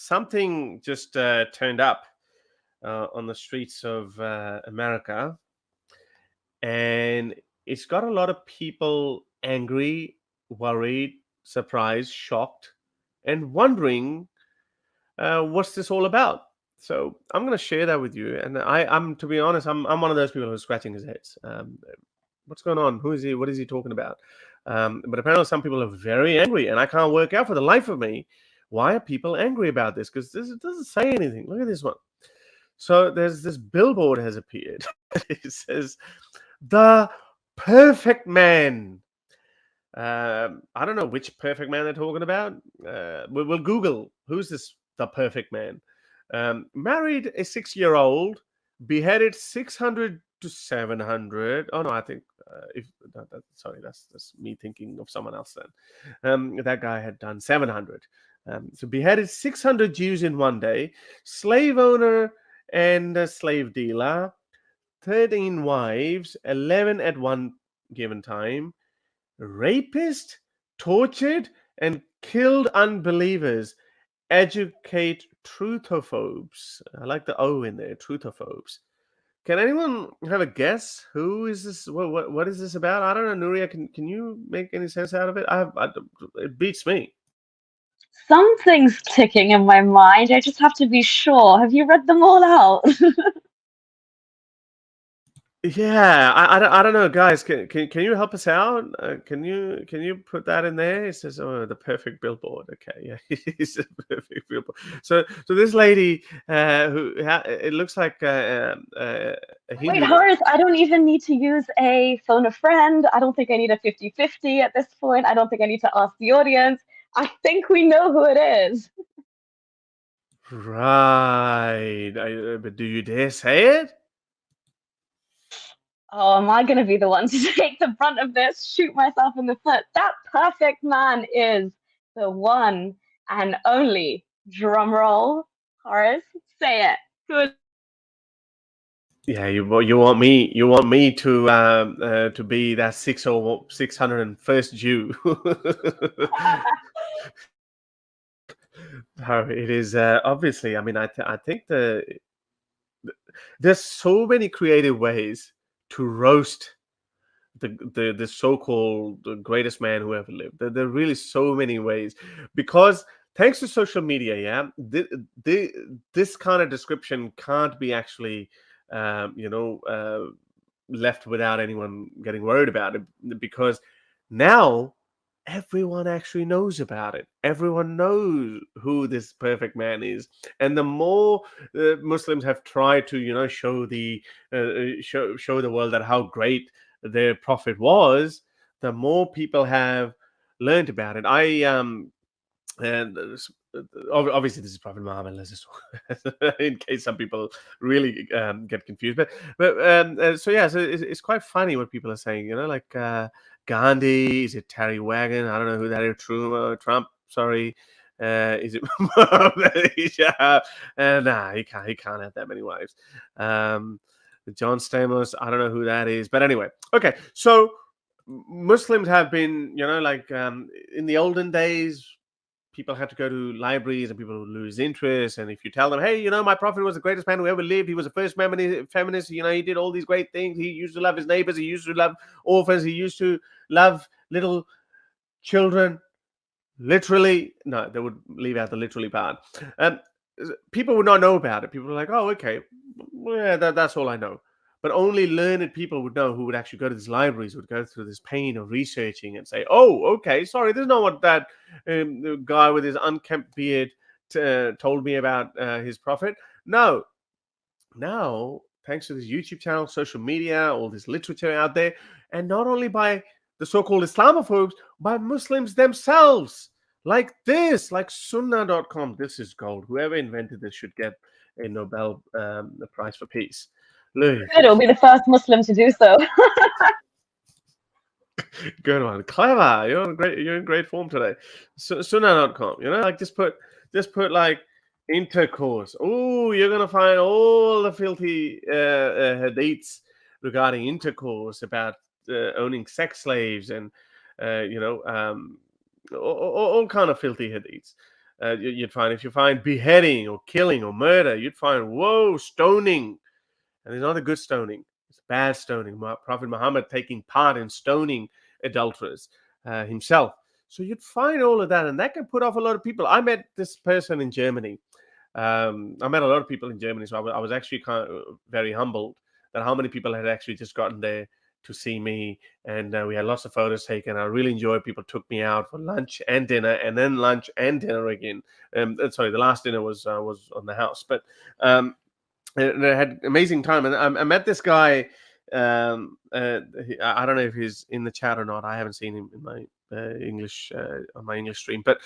something just turned up on the streets of America, and it's got a lot of people angry, worried, surprised, shocked, and wondering what's this all about. So I'm going to share that with you. And I'm to be honest, I'm one of those people who's scratching his heads. What's going on? Who is he? What is he talking about? But apparently, some people are very angry, and I can't work out for the life of me why are people angry about this? Because this it doesn't say anything. Look at this one. So there's this billboard has appeared. It says the perfect man. I don't know which perfect man they're talking about. We'll Google who's this the perfect man. Married a 6-year-old, beheaded 600 to 700. Oh no, I think if sorry, that's me thinking of someone else. Then that guy had done 700. So beheaded 600 Jews in one day. Slave owner and a slave dealer. 13 wives, 11 at one given time. Rapist, tortured, and killed unbelievers. Educate truthophobes. I like the O in there, truthophobes. Can anyone have a guess? Who is this? What is this about? I don't know, Nuria. Can you make any sense out of it? It beats me. Something's ticking in my mind. I just have to be sure. Have you read them all out? Yeah, I don't know, guys. Can you help us out? Can you put that in there? It says, "Oh, the perfect billboard." Okay, yeah, it's a perfect billboard. So this lady, it looks like a Wait, Hindu. Horace, I don't even need to use a phone a friend. I don't think I need a 50-50 at this point. I don't think I need to ask the audience. I think we know who it is. Right. But do you dare say it? Oh, am I going to be the one to take the brunt of this? Shoot myself in the foot. That perfect man is the one and only drum roll. Horace, say it. Good. Yeah, you want me to be that 601st Jew. No, it is obviously. I mean, I think there's so many creative ways to roast the so-called the greatest man who ever lived. There are really so many ways because thanks to social media, yeah, this kind of description can't be actually, left without anyone getting worried about it because now everyone actually knows about it. Everyone knows who this perfect man is, and the more Muslims have tried to, show the world that how great their prophet was, the more people have learned about it. Obviously this is Prophet Muhammad. Let's just in case some people really get confused, so it's quite funny what people are saying. Like Gandhi, is it Terry Wagon? I don't know who that is. Trump. Sorry. Is it yeah, nah, he can't have that many wives. John Stamos, I don't know who that is, but anyway, okay. So Muslims have been, in the olden days, people had to go to libraries and people would lose interest. And if you tell them, hey, my prophet was the greatest man who ever lived, he was the first feminist, he did all these great things. He used to love his neighbors. He used to love orphans. He used to love little children. Literally, no, they would leave out the literally part. Um, People would not know about it. People were like, oh, okay, yeah, that's all I know. But only learned people would know who would actually go to these libraries, would go through this pain of researching and say, oh, okay, sorry, this is not what that the guy with his unkempt beard told me about his prophet. No, now, thanks to this YouTube channel, social media, all this literature out there, and not only by the so-called Islamophobes, by Muslims themselves, like this, like Sunnah.com. This is gold. Whoever invented this should get a Nobel Prize for Peace. Look, Good. It'll be the first Muslim to do so. good one, clever. You're in great form today. Sunnah.com. Like just put like intercourse. Oh, you're gonna find all the filthy hadiths regarding intercourse, about owning sex slaves, and all kind of filthy hadiths. You'd find, if you find beheading or killing or murder, you'd find, whoa, stoning. And it's not a good stoning, it's bad stoning. Prophet Muhammad taking part in stoning adulterers himself. So you'd find all of that, and that can put off a lot of people. I met this person in Germany. I met a lot of people in Germany, so I was actually kind of very humbled that how many people had actually just gotten there to see me, and we had lots of photos taken. I really enjoyed. People took me out for lunch and dinner, and then lunch and dinner again. Sorry, the last dinner was on the house, but um, and I had amazing time. And I met this guy. I don't know if he's in the chat or not. I haven't seen him in my English on my English stream, but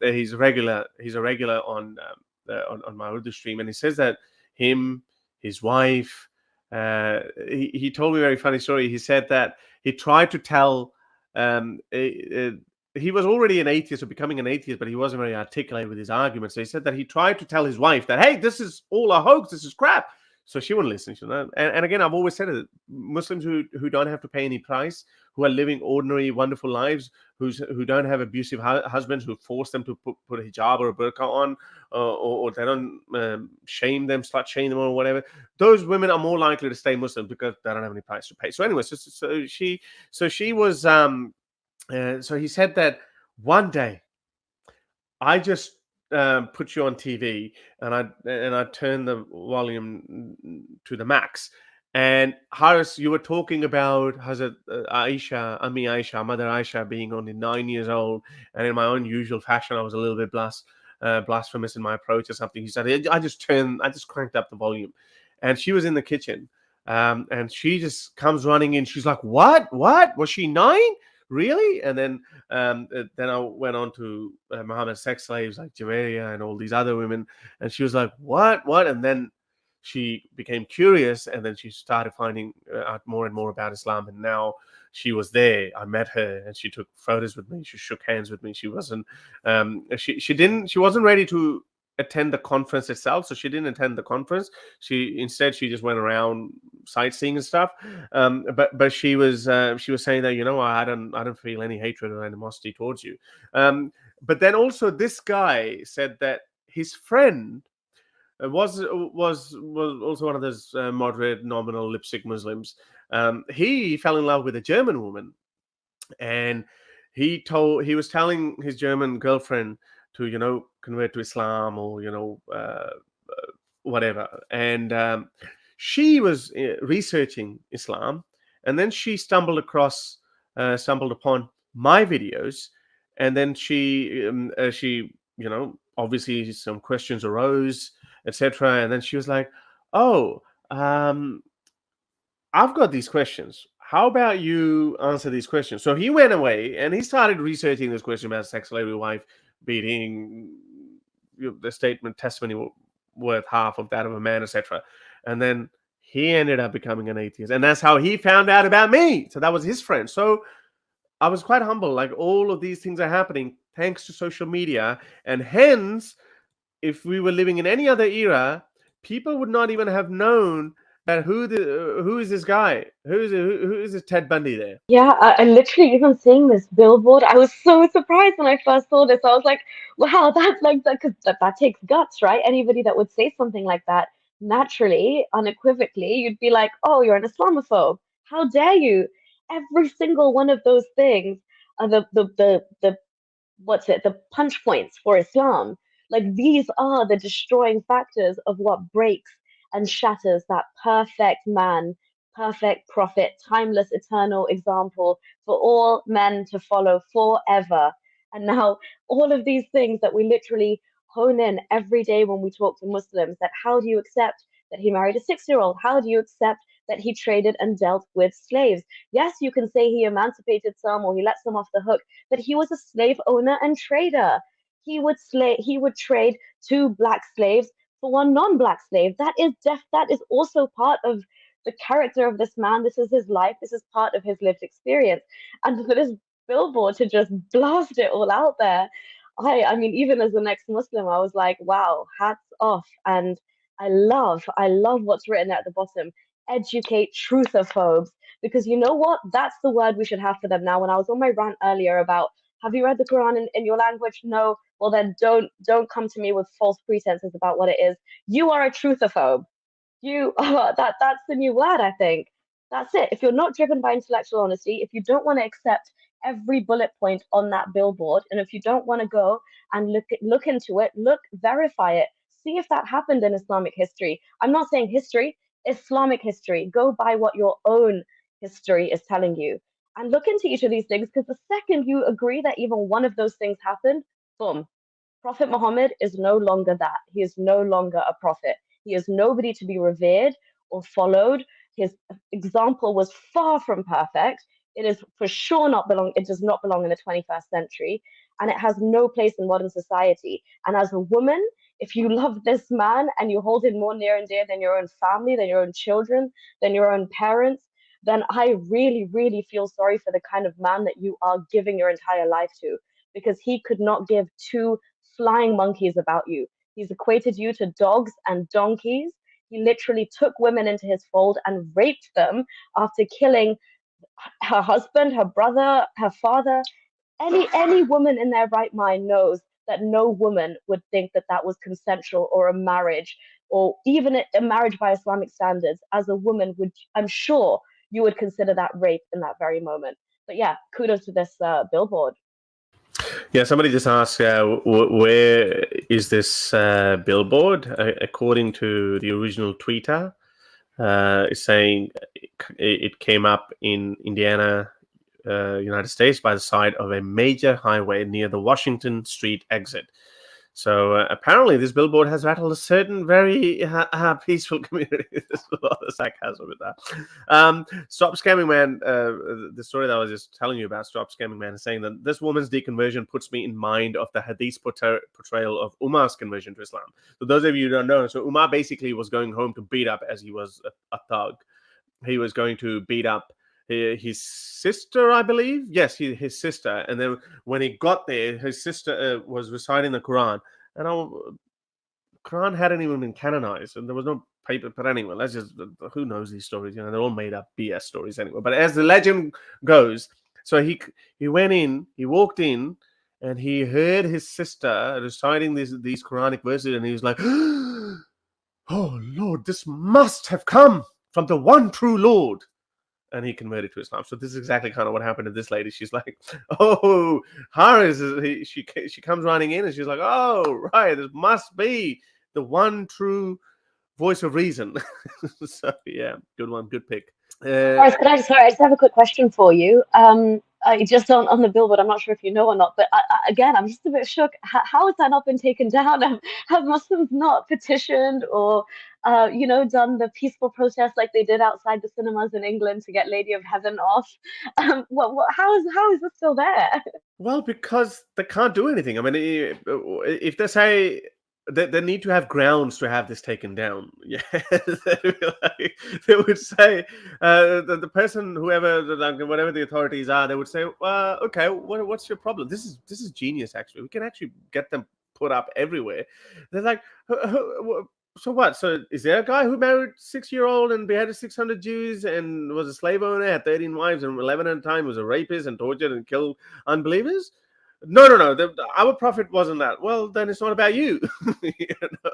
he's a regular. He's a regular on my Urdu stream, and he says that him, his wife. He told me a very funny story. He said that he tried to tell. He was already an atheist or becoming an atheist, but he wasn't very articulate with his arguments. So he said that he tried to tell his wife that, hey, this is all a hoax, this is crap. So she wouldn't listen. And again, I've always said it: Muslims who don't have to pay any price, who are living ordinary, wonderful lives, who don't have abusive husbands who force them to put a hijab or a burqa on, or they don't shame them, slut shame them, or whatever. Those women are more likely to stay Muslim because they don't have any price to pay. So anyway, so she was. So he said that one day I just put you on TV and I turned the volume to the max. And Haris, you were talking about Hazrat Aisha, Ami Aisha, Mother Aisha being only 9 years old, and in my own usual fashion, I was a little bit blasphemous in my approach or something. He said, I just cranked up the volume, and she was in the kitchen, and she just comes running in. She's like, "What? What? Was she 9? Really?" And then I went on to Muhammad's sex slaves like Javeria and all these other women, and she was like, "What?" And then she became curious, and then she started finding out more and more about Islam. And now she was there. I met her, and she took photos with me. She shook hands with me. She wasn't. She wasn't ready to attend the conference itself, so she didn't attend the conference. She just went around sightseeing and stuff. But she was saying that, I don't feel any hatred or animosity towards you. But then also this guy said that his friend was also one of those moderate, nominal, lipstick Muslims. He fell in love with a German woman, and he was telling his German girlfriend to convert to Islam, or whatever. And she was researching Islam, and then she stumbled upon my videos, and then she obviously some questions arose, etc. And then she was like, "Oh, I've got these questions. How about you answer these questions?" So he went away and he started researching this question about sex slavery, wife beating, the statement testimony worth half of that of a man, etc. And then he ended up becoming an atheist, and that's how he found out about me. So that was his friend. So I was quite humble. Like, all of these things are happening thanks to social media, and hence, if we were living in any other era, people would not even have known that who is this guy? Who is this Ted Bundy there? Yeah, I literally even seeing this billboard, I was so surprised when I first saw this. I was like, wow, that's like that, because that takes guts, right? Anybody that would say something like that, naturally, unequivocally, you'd be like, oh, you're an Islamophobe. How dare you? Every single one of those things are the what's it, the punch points for Islam. Like, these are the destroying factors of what breaks and shatters that perfect man, perfect prophet, timeless, eternal example for all men to follow forever. And now, all of these things that we literally hone in every day when we talk to Muslims, that how do you accept that he married a 6-year old? How do you accept that he traded and dealt with slaves? Yes, you can say he emancipated some or he let some off the hook, but he was a slave owner and trader. He would trade 2 black slaves for 1 non-black slave. That is also part of the character of this man. This is his life. This is part of his lived experience. And for this billboard to just blast it all out there, I mean, even as the next Muslim, I was like, wow, hats off. And I love what's written at the bottom. Educate truthophobes, because you know what? That's the word we should have for them now. When I was on my rant earlier about Have you read the Quran in your language? No. Well, then don't come to me with false pretenses about what it is. You are a truthophobe. You that's the new word, I think. That's it. If you're not driven by intellectual honesty, if you don't want to accept every bullet point on that billboard, and if you don't want to go and look into it, verify it, see if that happened in Islamic history. I'm not saying history, Islamic history. Go by what your own history is telling you. And look into each of these things, because the second you agree that even one of those things happened, boom, Prophet Muhammad is no longer that. He is no longer a prophet. He is nobody to be revered or followed. His example was far from perfect. It is for sure it does not belong in the 21st century, and it has no place in modern society. And as a woman, if you love this man and you hold him more near and dear than your own family, than your own children, than your own parents, then I really, really feel sorry for the kind of man that you are giving your entire life to, because he could not give two flying monkeys about you. He's equated you to dogs and donkeys. He literally took women into his fold and raped them after killing her husband, her brother, her father. Any woman in their right mind knows that no woman would think that that was consensual, or a marriage, or even a marriage by Islamic standards. As a woman, I'm sure you would consider that rape in that very moment. But yeah, kudos to this billboard. Yeah, somebody just asked, where is this billboard? According to the original tweeter, it's saying it came up in Indiana, United States, by the side of a major highway near the Washington Street exit. So apparently this billboard has rattled a certain very peaceful community. There's a lot of sarcasm with that. Stop Scamming Man, the story that I was just telling you about, Stop Scamming Man, is saying that this woman's deconversion puts me in mind of the Hadith portrayal of Umar's conversion to Islam. So those of you who don't know, so Umar basically was going home to beat up, as he was a thug. He was going to beat up his sister, I believe. Yes, his sister. And then when he got there, his sister was reciting the Quran, and Quran hadn't even been canonized, and there was no paper. But anyway, let's just, who knows these stories? They're all made up BS stories anyway. But as the legend goes, so he went in, he walked in, and he heard his sister reciting these Quranic verses, and he was like, "Oh Lord, this must have come from the one true Lord." And he converted to Islam. So this is exactly kind of what happened to this lady. She's like, "Oh, Haris," she comes running in, and she's like, "Oh, right, this must be the one true voice of reason." So yeah, good one, good pick. Horace, I just have a quick question for you. Just on the billboard, I'm not sure if you know or not, but again, I'm just a bit shook. How has that not been taken down? Have Muslims not petitioned or, done the peaceful protest like they did outside the cinemas in England to get Lady of Heaven off? How is this still there? Well, because they can't do anything. I mean, if they say they need to have grounds to have this taken down, yeah, they would say, the person, whoever, whatever the authorities are, they would say, okay, what's your problem? This is genius. Actually, we can actually get them put up everywhere. They're like, so what? So is there a guy who married 6-year-old and beheaded 600 Jews and was a slave owner, had 13 wives, and 11 at a time, was a rapist and tortured and killed unbelievers? No. Our prophet wasn't that. Well, then it's not about you. You know?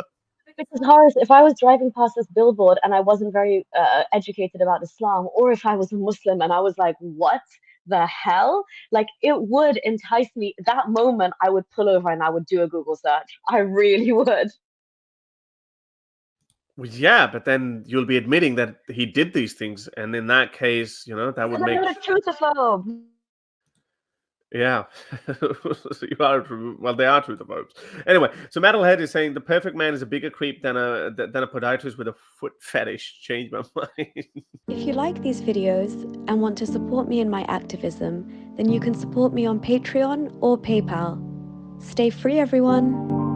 Because Horace, if I was driving past this billboard and I wasn't very educated about Islam, or if I was a Muslim and I was like, what the hell? Like, it would entice me. That moment, I would pull over and I would do a Google search. I really would. Well, yeah, but then you'll be admitting that he did these things, and in that case, that would And I'm make. not a truthophobe. Yeah, you are well. They are truthophobe. Anyway, so Metalhead is saying the perfect man is a bigger creep than a podiatrist with a foot fetish. Change my mind. If you like these videos and want to support me in my activism, then you can support me on Patreon or PayPal. Stay free, everyone.